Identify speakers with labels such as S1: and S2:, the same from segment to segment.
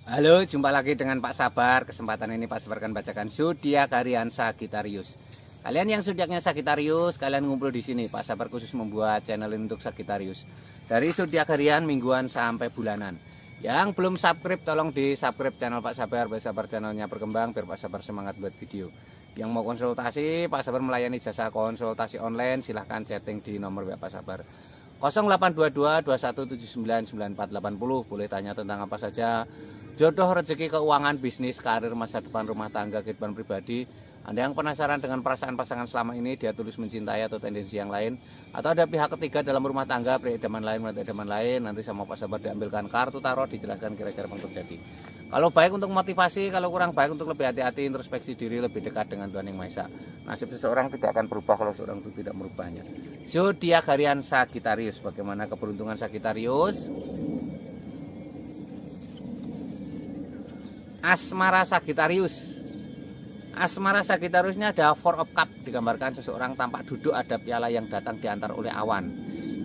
S1: Halo, jumpa lagi dengan Pak Sabar. Kesempatan ini Pak Sabar akan bacakan zodiak harian Sagittarius. Kalian yang zodiaknya Sagittarius, kalian ngumpul di sini. Pak Sabar khusus membuat channel ini untuk Sagittarius. Dari zodiak harian, mingguan sampai bulanan. Yang belum subscribe, tolong di subscribe channel Pak Sabar. Pak Sabar channelnya berkembang biar Pak Sabar semangat buat video. Yang mau konsultasi, Pak Sabar melayani jasa konsultasi online. Silahkan chatting di nomor WA Pak Sabar 0822 2179 9480. Boleh tanya tentang apa saja, jodoh, rezeki, keuangan, bisnis, karir, masa depan, rumah tangga, kehidupan pribadi. Anda yang penasaran dengan perasaan pasangan selama ini, dia tulus mencintai atau tendensi yang lain, atau ada pihak ketiga dalam rumah tangga, peridaman lain, peridaman lain, nanti sama Pak Sabar diambilkan kartu tarot, dijelaskan kira-kira apa yang terjadi. Kalau baik untuk motivasi, kalau kurang baik untuk lebih hati-hati, introspeksi diri, lebih dekat dengan Tuhan Yang Maha Esa. Nasib seseorang tidak akan berubah kalau seorang itu tidak merubahnya. Zodiak harian Sagittarius. Bagaimana keberuntungan Sagittarius? Asmara Sagittarius. Asmara Sagittariusnya ada Four of Cup, digambarkan seseorang tampak duduk, ada piala yang datang diantar oleh awan.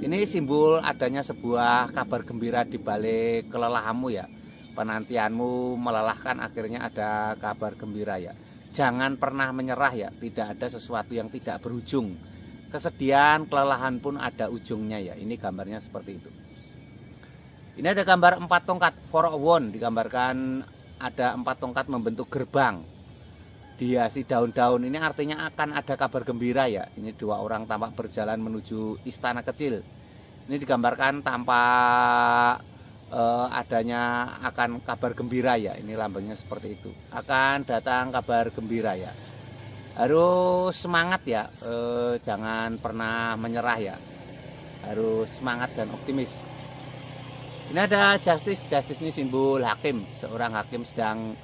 S1: Ini simbol adanya sebuah kabar gembira di balik kelelahanmu ya. Penantianmu melelahkan, akhirnya ada kabar gembira ya. Jangan pernah menyerah ya, tidak ada sesuatu yang tidak berujung. Kesedihan, kelelahan pun ada ujungnya ya. Ini gambarnya seperti itu. Ini ada gambar 4 tongkat, Four of Wands, digambarkan ada 4 tongkat membentuk gerbang. Dihiasi daun-daun, ini artinya akan ada kabar gembira ya. Ini 2 orang tampak berjalan menuju istana kecil. Ini digambarkan tampak adanya akan kabar gembira ya. Ini lambangnya seperti itu. Akan datang kabar gembira ya. Harus semangat ya, jangan pernah menyerah ya. Harus semangat dan optimis. Ini ada Justice. Justice ini simbol hakim. Seorang hakim sedang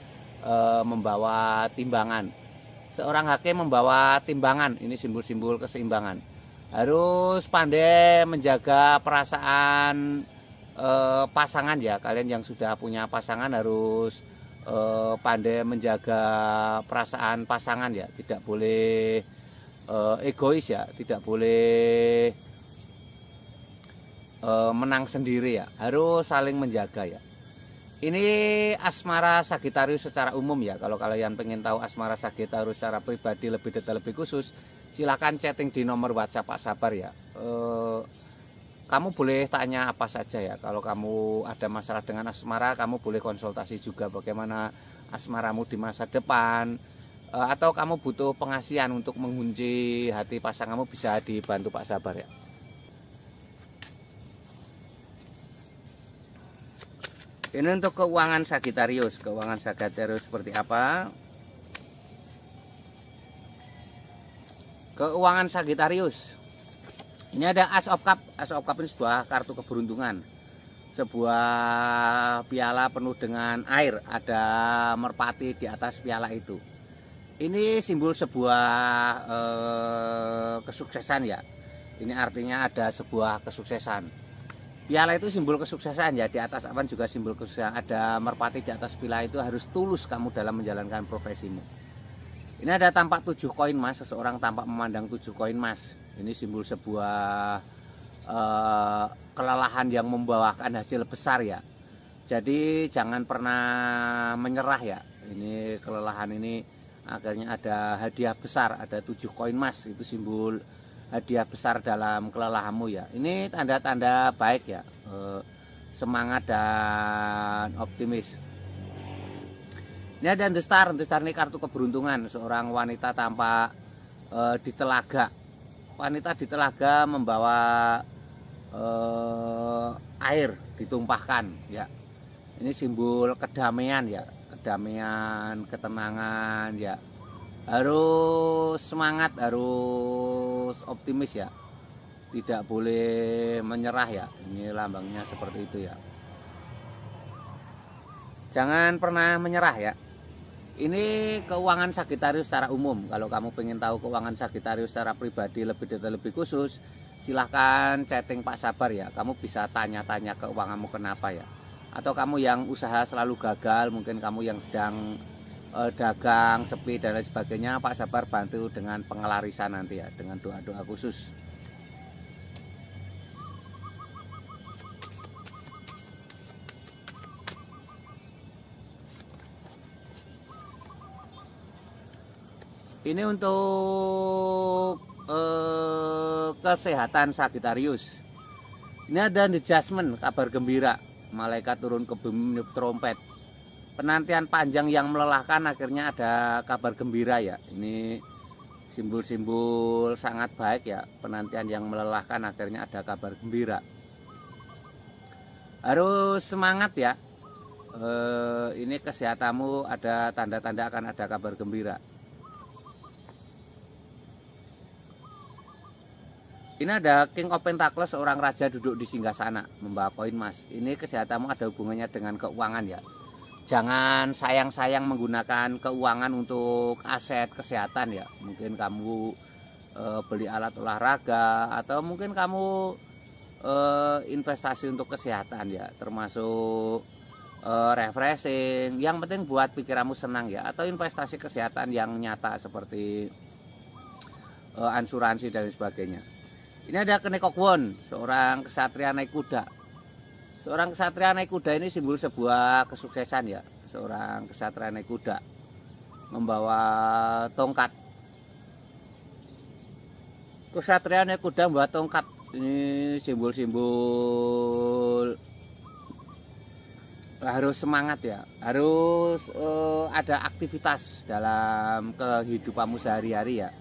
S1: membawa timbangan. Seorang hakim membawa timbangan. Ini simbol-simbol keseimbangan. Harus pandai menjaga perasaan pasangan ya. Kalian yang sudah punya pasangan harus pandai menjaga perasaan pasangan ya. Tidak boleh egois ya. Tidak boleh menang sendiri ya. Harus saling menjaga ya. Ini asmara Sagittarius secara umum ya. Kalau kalian pengen tahu asmara Sagittarius secara pribadi lebih detail, lebih khusus, silakan chatting di nomor WhatsApp Pak Sabar ya. Kamu boleh tanya apa saja ya. Kalau kamu ada masalah dengan asmara, kamu boleh konsultasi juga bagaimana asmaramu di masa depan. Atau kamu butuh pengasihan untuk mengunci hati pasanganmu, bisa dibantu Pak Sabar ya. Ini untuk keuangan Sagittarius. Keuangan Sagittarius seperti apa? Keuangan Sagittarius. Ini ada Ace of Cup. Ace of Cup ini sebuah kartu keberuntungan. Sebuah piala penuh dengan air. Ada merpati di atas piala itu. Ini simbol sebuah kesuksesan ya. Ini artinya ada sebuah kesuksesan. Piala itu simbol kesuksesan ya. Di atas awan juga simbol kesuksesan. Ada merpati di atas piala itu, harus tulus kamu dalam menjalankan profesimu. Ini ada tampak 7 koin emas. Seseorang tampak memandang 7 koin emas. Ini simbol sebuah kelelahan yang membawakan hasil besar ya. Jadi jangan pernah menyerah ya. Ini kelelahan ini akhirnya ada hadiah besar. Ada 7 koin emas. Itu simbol hadiah besar dalam kelelahanmu ya. Ini tanda-tanda baik ya, semangat dan optimis. Ini ada The Star. The Star ini kartu keberuntungan. Seorang wanita tampak di telaga. Wanita di telaga membawa air ditumpahkan ya. Ini simbol kedamaian ya, kedamaian, ketenangan ya. Harus semangat, harus optimis ya. Tidak boleh menyerah ya. Ini lambangnya seperti itu ya. Jangan pernah menyerah ya. Ini keuangan Sagittarius secara umum. Kalau kamu pengen tahu keuangan Sagittarius secara pribadi lebih detail, lebih khusus, silahkan chatting Pak Sabar ya. Kamu bisa tanya-tanya keuanganmu kenapa ya. Atau kamu yang usaha selalu gagal, mungkin kamu yang sedang dagang, sepi dan lain sebagainya, Pak Sabar bantu dengan pengelarisan nanti ya, dengan doa-doa khusus. Ini untuk kesehatan Sagittarius. Ini ada adjustment, kabar gembira. Malaikat turun ke bumi trompet. Penantian panjang yang melelahkan akhirnya ada kabar gembira ya. Ini simbol-simbol sangat baik ya. Penantian yang melelahkan akhirnya ada kabar gembira. Harus semangat ya. Ini kesehatanmu ada tanda-tanda akan ada kabar gembira. Ini ada King of Pentacles, seorang raja duduk di singgasana membawa koin emas. Ini kesehatanmu ada hubungannya dengan keuangan ya. Jangan sayang-sayang menggunakan keuangan untuk aset kesehatan ya. Mungkin kamu beli alat olahraga atau mungkin kamu investasi untuk kesehatan ya, termasuk refreshing. Yang penting buat pikiranmu senang ya, atau investasi kesehatan yang nyata seperti asuransi dan sebagainya. Ini ada Kenekokwon, seorang kesatria naik kuda. Seorang kesatria naik kuda ini simbol sebuah kesuksesan ya. Seorang kesatria naik kuda membawa tongkat. Kesatria naik kuda membawa tongkat. Ini simbol-simbol harus semangat ya. Harus ada aktivitas dalam kehidupanmu sehari-hari ya.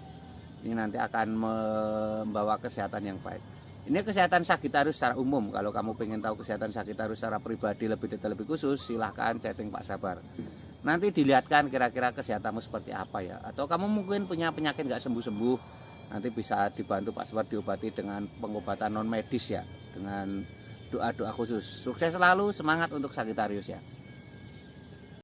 S1: Ini nanti akan membawa kesehatan yang baik. Ini kesehatan Sagittarius secara umum. Kalau kamu pengen tahu kesehatan Sagittarius secara pribadi lebih detail, lebih khusus, silahkan chatting Pak Sabar. Nanti dilihatkan kira-kira kesehatanmu seperti apa ya. Atau kamu mungkin punya penyakit nggak sembuh-sembuh, nanti bisa dibantu Pak Sabar diobati dengan pengobatan non medis ya, dengan doa-doa khusus. Sukses selalu, semangat untuk Sagittarius ya.